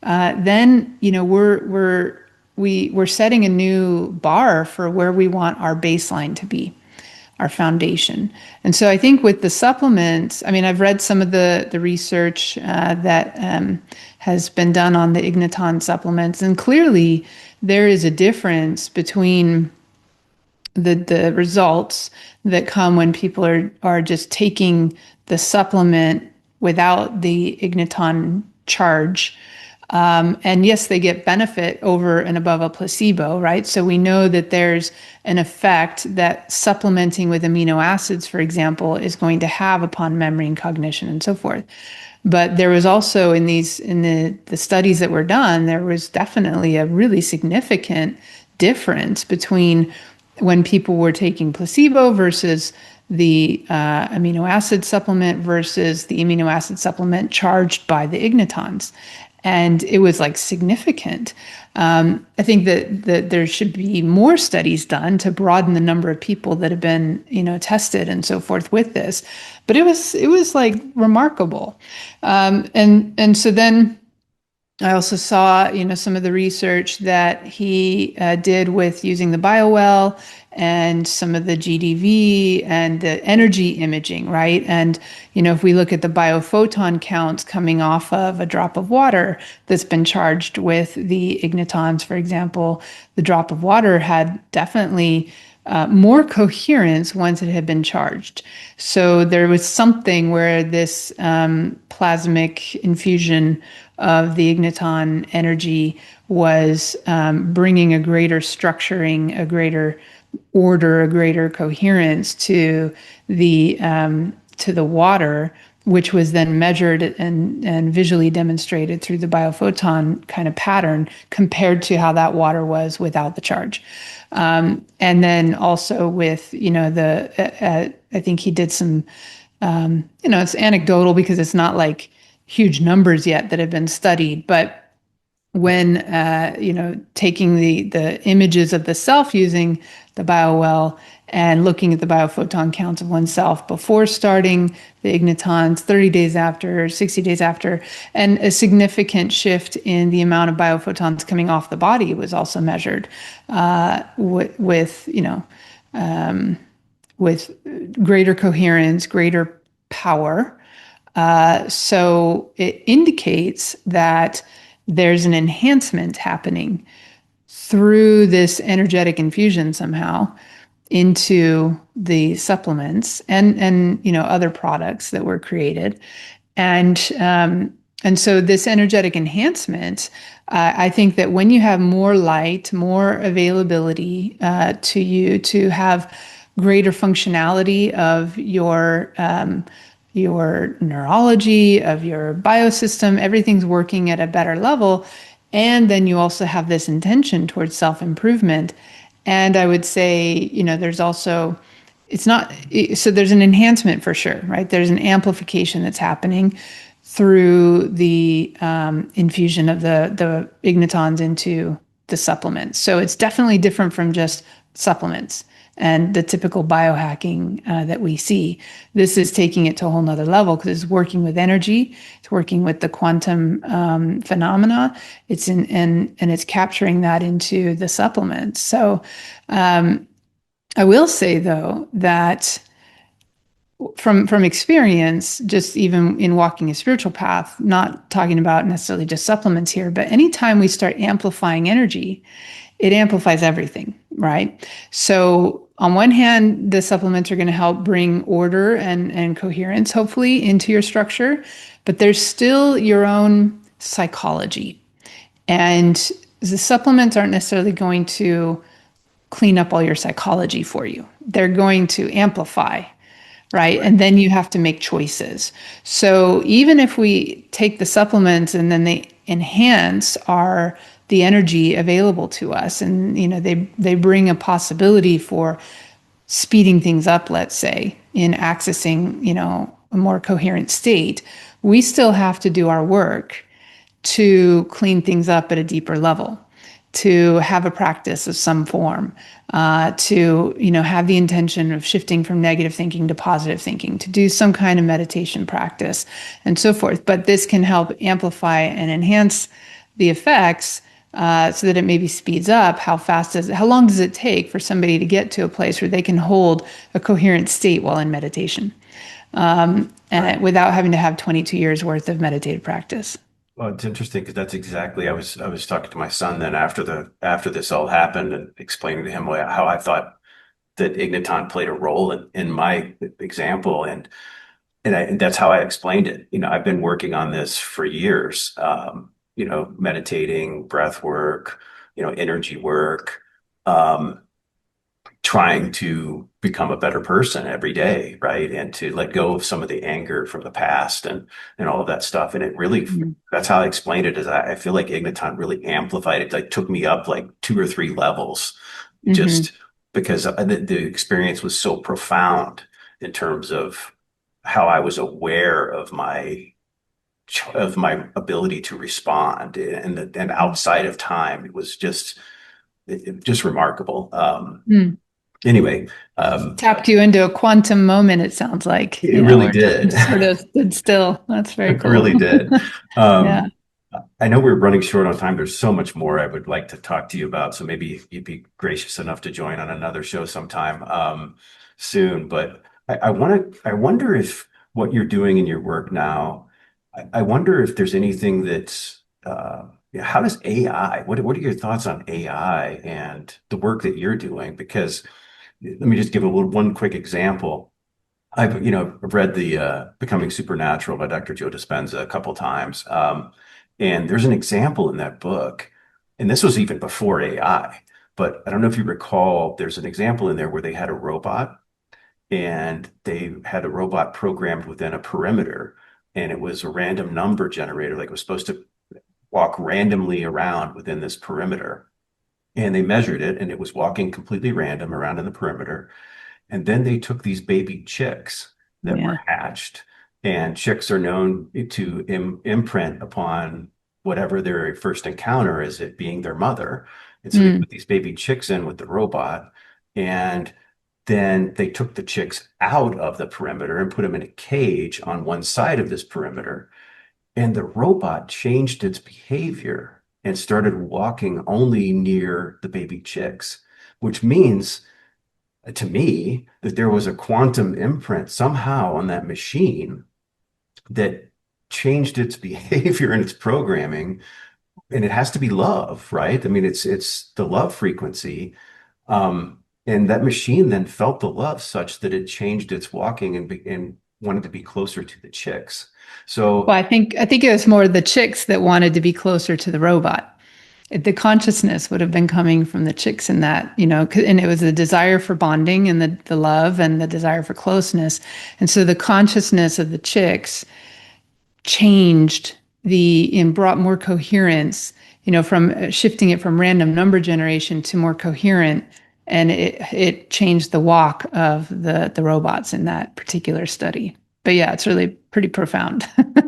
then we're setting a new bar for where we want our baseline to be, our foundation. And so I think with the supplements, I've read some of the research that has been done on the igniton supplements, and clearly there is a difference between the results that come when people are just taking the supplement without the igniton charge. And yes, they get benefit over and above a placebo, right? So we know that there's an effect that supplementing with amino acids, for example, is going to have upon memory and cognition and so forth. But there was also in the studies that were done, there was definitely a really significant difference between when people were taking placebo versus the amino acid supplement versus the amino acid supplement charged by the ignitons. And it was like significant. I think that there should be more studies done to broaden the number of people that have been, tested and so forth with this. But it was like remarkable. And so then I also saw, some of the research that he did with using the Biowell and some of the GDV and the energy imaging, right? And, if we look at the biophoton counts coming off of a drop of water that's been charged with the ignitons, for example, the drop of water had definitely more coherence once it had been charged. So there was something where this plasmic infusion of the igniton energy was bringing a greater structuring, a greater order, a greater coherence to the water, which was then measured and visually demonstrated through the biophoton kind of pattern compared to how that water was without the charge. And then also with, I think he did some, it's anecdotal because it's not like huge numbers yet that have been studied, but when, taking the images of the self using the Biowell and looking at the biophoton counts of oneself before starting the ignitons, 30 days after, 60 days after, and a significant shift in the amount of biophotons coming off the body was also measured with greater coherence, greater power. So it indicates that there's an enhancement happening through this energetic infusion somehow into the supplements and other products that were created. And so this energetic enhancement, I think that when you have more light, more availability to you to have greater functionality of your neurology, of your biosystem, everything's working at a better level. And then you also have this intention towards self-improvement. And I would say, there's also, so there's an enhancement for sure, right? There's an amplification that's happening through the infusion of the ignitons into the supplements. So it's definitely different from just supplements and the typical biohacking that we see. This is taking it to a whole nother level because it's working with energy, it's working with the quantum phenomena, and it's capturing that into the supplements. So I will say though that from experience, just even in walking a spiritual path, not talking about necessarily just supplements here, but anytime we start amplifying energy, it amplifies everything, right? So on one hand, the supplements are going to help bring order and coherence, hopefully, into your structure, but there's still your own psychology. And the supplements aren't necessarily going to clean up all your psychology for you. They're going to amplify, right? And then you have to make choices. So even if we take the supplements and then they enhance the energy available to us. And, they bring a possibility for speeding things up, let's say, in accessing, a more coherent state. We still have to do our work to clean things up at a deeper level, to have a practice of some form, to have the intention of shifting from negative thinking to positive thinking, to do some kind of meditation practice, and so forth. But this can help amplify and enhance the effects, so that it maybe speeds up. How long does it take for somebody to get to a place where they can hold a coherent state while in meditation, and without having to have 22 years worth of meditative practice? Well, it's interesting because that's exactly I was talking to my son then after this all happened and explaining to him how I thought that igniton played a role in my example, and that's how I explained it. I've been working on this for years. Meditating, breath work, energy work, trying to become a better person every day, right? And to let go of some of the anger from the past and all of that stuff. And it really, that's how I explained it, is I feel like igniton really amplified it. Like took me up like 2 or 3 levels, just because the experience was so profound in terms of how I was aware of my ability to respond, and outside of time. It was just remarkable. Anyway, tapped you into a quantum moment, it sounds like. It really did. Sort of stood still. That's very cool. It really did. Yeah. I know we're running short on time. There's so much more I would like to talk to you about. So maybe you'd be gracious enough to join on another show sometime soon. But I wonder if what you're doing in your work now, I wonder if there's anything that's how does AI, what are your thoughts on AI and the work that you're doing? Because let me just give one quick example. I've read the Becoming Supernatural by Dr. Joe Dispenza a couple times. And there's an example in that book, and this was even before AI, but I don't know if you recall, there's an example in there where they had a robot, and they had a robot programmed within a perimeter, and it was a random number generator. Like it was supposed to walk randomly around within this perimeter. And they measured it, and it was walking completely random around in the perimeter. And then they took these baby chicks that were hatched, and chicks are known to imprint upon whatever their first encounter is, it being their mother. And so they put these baby chicks in with the robot, and then they took the chicks out of the perimeter and put them in a cage on one side of this perimeter. And the robot changed its behavior and started walking only near the baby chicks, which means to me that there was a quantum imprint somehow on that machine that changed its behavior and its programming. And it has to be love, right? I mean, it's the love frequency. And that machine then felt the love such that it changed its walking and wanted to be closer to the chicks. So well, I think it was more the chicks that wanted to be closer to the robot. The consciousness would have been coming from the chicks in that, and it was the desire for bonding and the love and the desire for closeness. And so the consciousness of the chicks changed and brought more coherence, from shifting it from random number generation to more coherent. And it changed the walk of the robots in that particular study. But yeah, it's really pretty profound.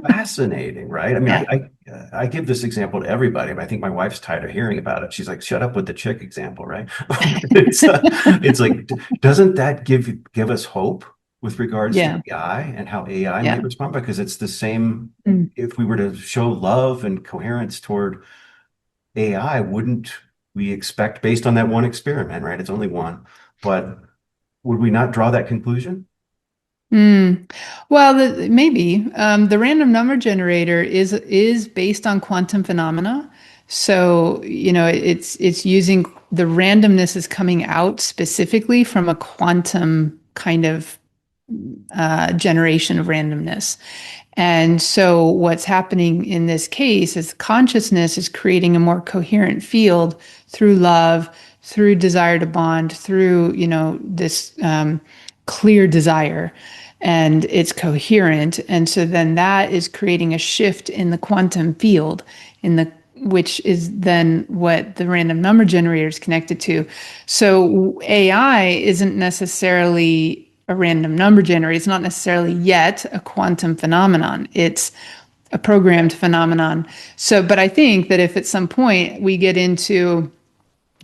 Fascinating, right? I mean, I give this example to everybody, but I think my wife's tired of hearing about it. She's like, "Shut up with the chick example," right? It's like, doesn't that give us hope with regards to AI and how AI might respond? Because it's the same. If we were to show love and coherence toward AI, wouldn't we expect, based on that one experiment, right? It's only one, but would we not draw that conclusion? Well, maybe the random number generator is based on quantum phenomena. So, it's using the randomness is coming out specifically from a quantum kind of generation of randomness. And so what's happening in this case is consciousness is creating a more coherent field through love, through desire to bond, through, this clear desire, and it's coherent. And so then that is creating a shift in the quantum field. which is then what the random number generator is connected to. So AI isn't necessarily a random number generator. It's not necessarily yet a quantum phenomenon. It's a programmed phenomenon. So, but I think that if at some point we get into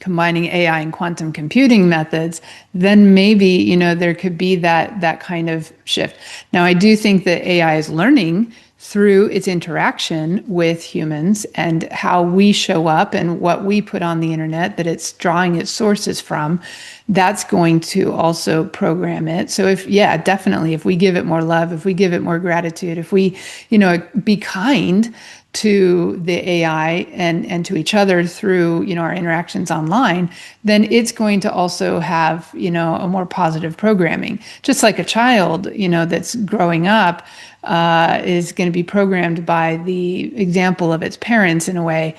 combining AI and quantum computing methods, then maybe, there could be that kind of shift. Now, I do think that AI is learning through its interaction with humans and how we show up and what we put on the internet, that it's drawing its sources from. That's going to also program it. So definitely, if we give it more love, if we give it more gratitude, if we, be kind to the AI and to each other through, our interactions online, then it's going to also have, a more positive programming. Just like a child, that's growing up is going to be programmed by the example of its parents in a way.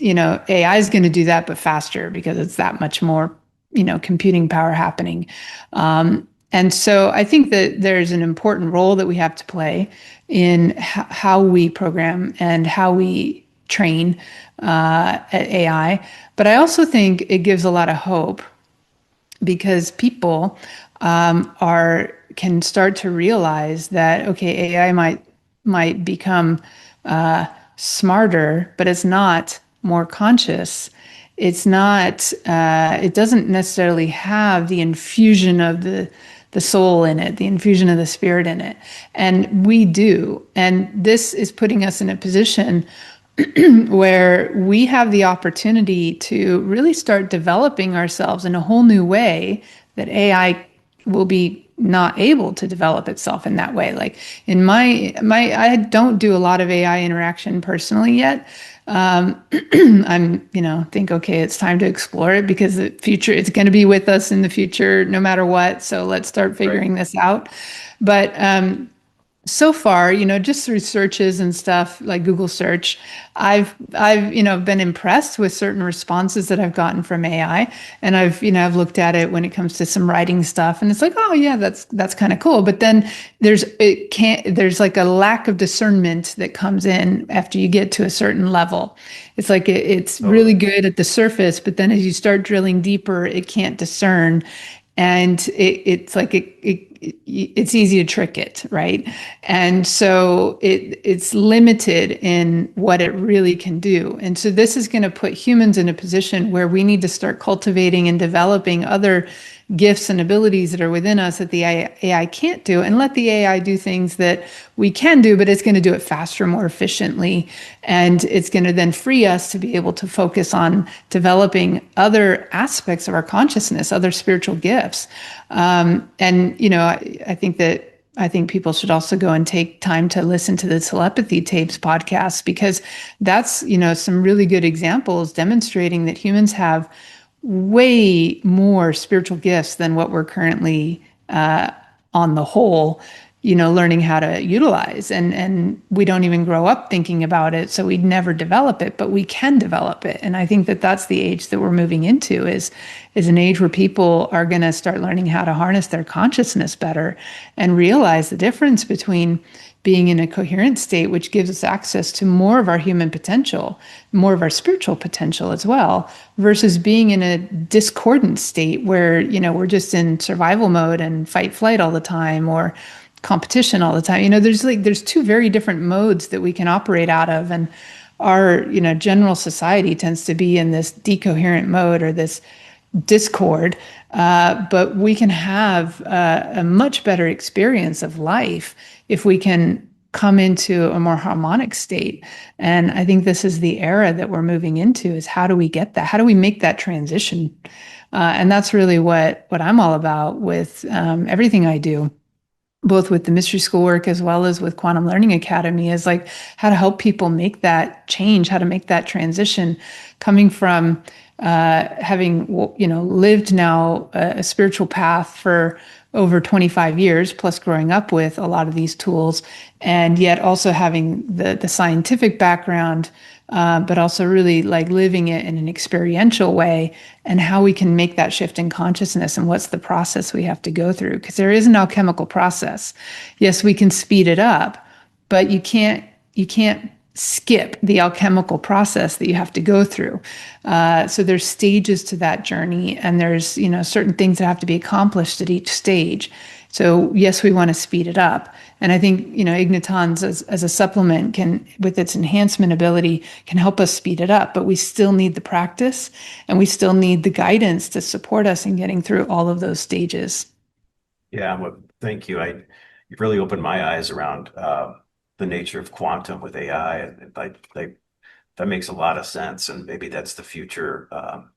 AI is going to do that, but faster because it's that much more, computing power happening. And so I think that there's an important role that we have to play in how we program and how we train at AI. But I also think it gives a lot of hope because people can start to realize that, okay, AI might become smarter, but it's not more conscious. It's not, it doesn't necessarily have the infusion of the soul in it, the infusion of the spirit in it. And we do. And this is putting us in a position where we have the opportunity to really start developing ourselves in a whole new way that AI will be not able to develop itself in that way. Like in I don't do a lot of AI interaction personally yet. I'm, think, okay, it's time to explore it because it's going to be with us in the future, no matter what. So let's start figuring this out. But, so far, just through searches and stuff like Google search, I've been impressed with certain responses that I've gotten from AI. And I've looked at it when it comes to some writing stuff and it's like, oh yeah, that's kind of cool. But then there's like a lack of discernment that comes in after you get to a certain level. It's like, it's really good at the surface, but then as you start drilling deeper, it can't discern. And it's like it's easy to trick it, right? And so it's limited in what it really can do. And so this is going to put humans in a position where we need to start cultivating and developing other gifts and abilities that are within us that the AI can't do, and let the AI do things that we can do, but it's going to do it faster, more efficiently. And it's going to then free us to be able to focus on developing other aspects of our consciousness, other spiritual gifts. I think people should also go and take time to listen to the Telepathy Tapes podcast, because that's, some really good examples demonstrating that humans have way more spiritual gifts than what we're currently, on the whole, learning how to utilize. And we don't even grow up thinking about it, so we'd never develop it, but we can develop it. And I think that that's the age that we're moving into is an age where people are going to start learning how to harness their consciousness better and realize the difference between being in a coherent state, which gives us access to more of our human potential, more of our spiritual potential as well, versus being in a discordant state where, we're just in survival mode and fight flight all the time, or competition all the time. There's two very different modes that we can operate out of. And our, general society tends to be in this decoherent mode or this discord. But we can have a much better experience of life if we can come into a more harmonic state. And I think this is the era that we're moving into, is how do we get that? How do we make that transition? And that's really what I'm all about with everything I do, both with the Mystery School work as well as with Quantum Learning Academy, is like how to help people make that change, how to make that transition, coming from having, lived now a spiritual path for over 25 years, plus growing up with a lot of these tools, and yet also having the scientific background, but also really like living it in an experiential way, and how we can make that shift in consciousness and what's the process we have to go through. Because there is an alchemical process. Yes, we can speed it up, but you can't skip the alchemical process that you have to go through. So there's stages to that journey, and there's, certain things that have to be accomplished at each stage. So yes, we want to speed it up. And I think, ignitons as a supplement can, with its enhancement ability, can help us speed it up, but we still need the practice and we still need the guidance to support us in getting through all of those stages. Yeah, well, thank you. You've really opened my eyes around the nature of quantum with AI. And that makes a lot of sense. And maybe that's the future,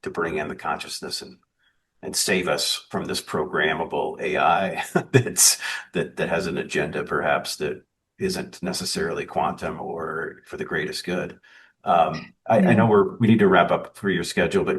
to bring in the consciousness and save us from this programmable AI that has an agenda perhaps that isn't necessarily quantum or for the greatest good. I know we need to wrap up for your schedule, but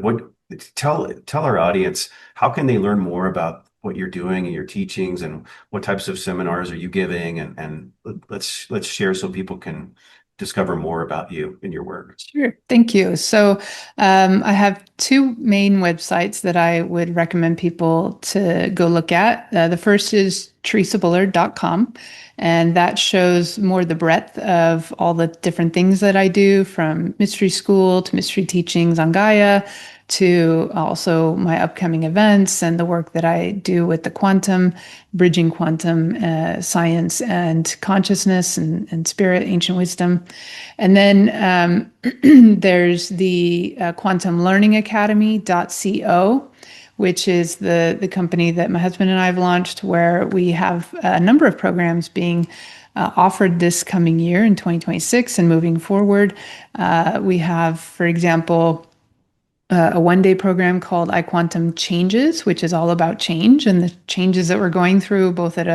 tell our audience, how can they learn more about what you're doing and your teachings, and what types of seminars are you giving? And let's share so people can discover more about you and your work. Sure. Thank you. So I have two main websites that I would recommend people to go look at. The first is theresabullard.com, and that shows more the breadth of all the different things that I do, from mystery school to mystery teachings on Gaia, to also my upcoming events and the work that I do with the quantum, bridging quantum science and consciousness and spirit, ancient wisdom. And then there's the Quantum Learning Academy.co, which is the company that my husband and I have launched, where we have a number of programs being offered this coming year in 2026 and moving forward. We have, for example, a one-day program called iQuantum Changes, which is all about change and the changes that we're going through, both at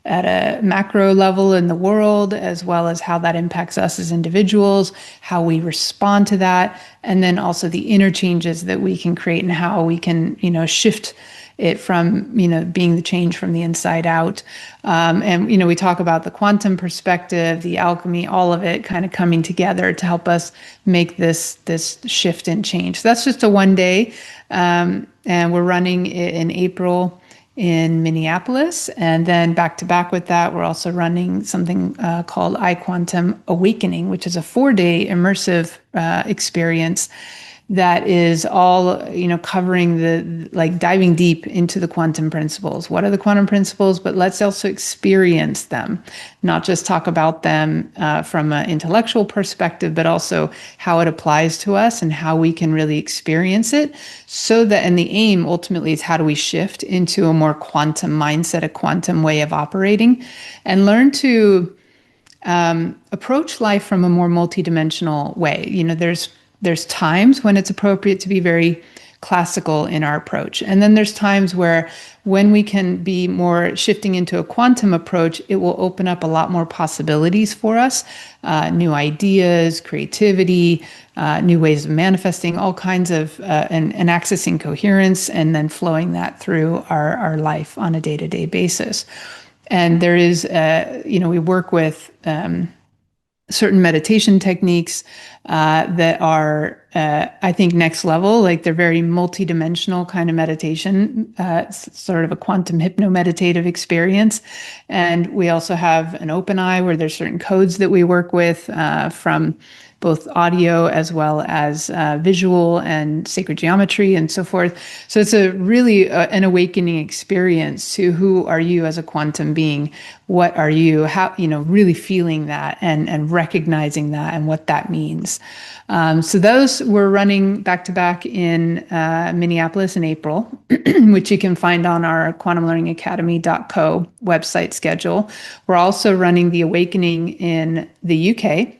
a macro level in the world, as well as how that impacts us as individuals, how we respond to that, and then also the inner changes that we can create and how we can, shift it from, being the change from the inside out. And we talk about the quantum perspective, the alchemy, all of it kind of coming together to help us make this shift and change. So that's just a one day. And we're running it in April in Minneapolis. And then back to back with that, we're also running something called iQuantum Awakening, which is a 4-day immersive experience that is all, covering diving deep into the quantum principles. What are the quantum principles? But let's also experience them, not just talk about them from an intellectual perspective, but also how it applies to us and how we can really experience it. So that, and the aim ultimately is, how do we shift into a more quantum mindset, a quantum way of operating, and learn to approach life from a more multidimensional way. There's times when it's appropriate to be very classical in our approach. And then there's times where, when we can be more shifting into a quantum approach, it will open up a lot more possibilities for us, new ideas, creativity, new ways of manifesting, all kinds of, and accessing coherence, and then flowing that through our life on a day-to-day basis. And there is, we work with certain meditation techniques that are, I think, next level. Like, they're very multidimensional kind of meditation, sort of a quantum hypno-meditative experience. And we also have an open eye, where there's certain codes that we work with from both audio as well as visual and sacred geometry and so forth. So it's a really an awakening experience to who are you as a quantum being? What are you? How, really feeling that and recognizing that and what that means. So those we're running back to back in Minneapolis in April, which you can find on our quantumlearningacademy.co website schedule. We're also running the Awakening in the UK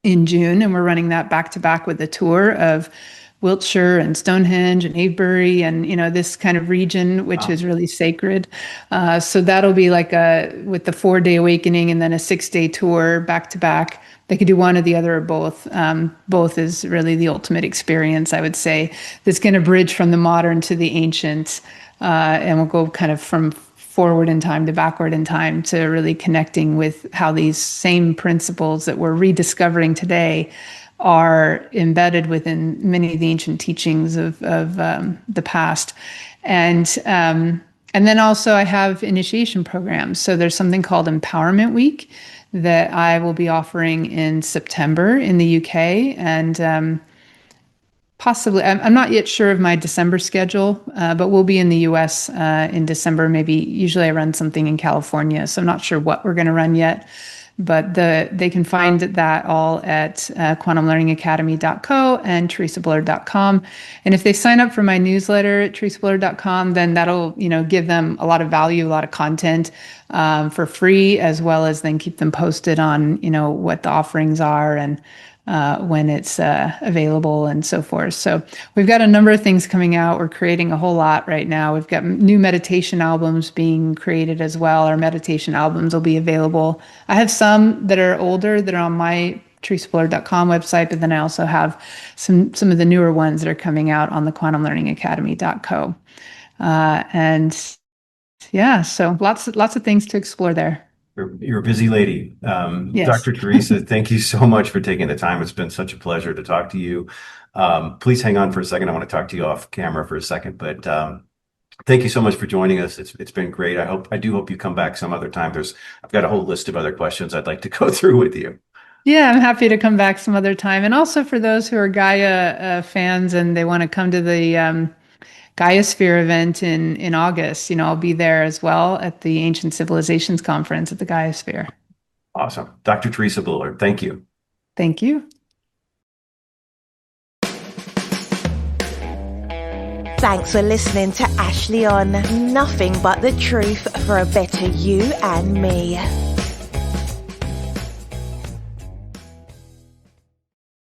in June, and we're running that back to back with a tour of Wiltshire and Stonehenge and Avebury and, this kind of region, which is really sacred. So that'll be like with the 4-day Awakening and then a 6-day tour back to back. They could do one or the other or both. Both is really the ultimate experience, I would say, that's going to bridge from the modern to the ancient. And we'll go kind of from forward in time to backward in time, to really connecting with how these same principles that we're rediscovering today are embedded within many of the ancient teachings of the past. And then also I have initiation programs. So there's something called Empowerment Week that I will be offering in September in the UK, and possibly, I'm not yet sure of my December schedule, but we'll be in the US in December. Maybe usually I run something in California, so I'm not sure what we're going to run yet. But they can find that all at quantumlearningacademy.co and theresabullard.com. And if they sign up for my newsletter at theresabullard.com, then that'll give them a lot of value, a lot of content for free, as well as then keep them posted on what the offerings are and when it's available and so forth. So we've got a number of things coming out. We're creating a whole lot right now. We've got new meditation albums being created as well. Our meditation albums will be available. I have some that are older that are on my theresabullard.com website, but then I also have some of the newer ones that are coming out on the quantumlearningacademy.co. And yeah, so lots of things to explore there. You're a busy lady. Yes. Dr. Theresa, thank you so much for taking the time. It's been such a pleasure to talk to you. Please hang on for a second. I want to talk to you off camera for a second, but thank you so much for joining us. It's been great. I do hope you come back some other time. I've got a whole list of other questions I'd like to go through with you. Yeah, I'm happy to come back some other time. And also for those who are Gaia fans and they want to come to the Gaia-sphere event in August, I'll be there as well at the Ancient Civilizations Conference at the Gaia-sphere. Awesome. Dr. Theresa Bullard, thank you. Thank you. Thanks for listening to Ashley On. Nothing but the truth for a better you and me.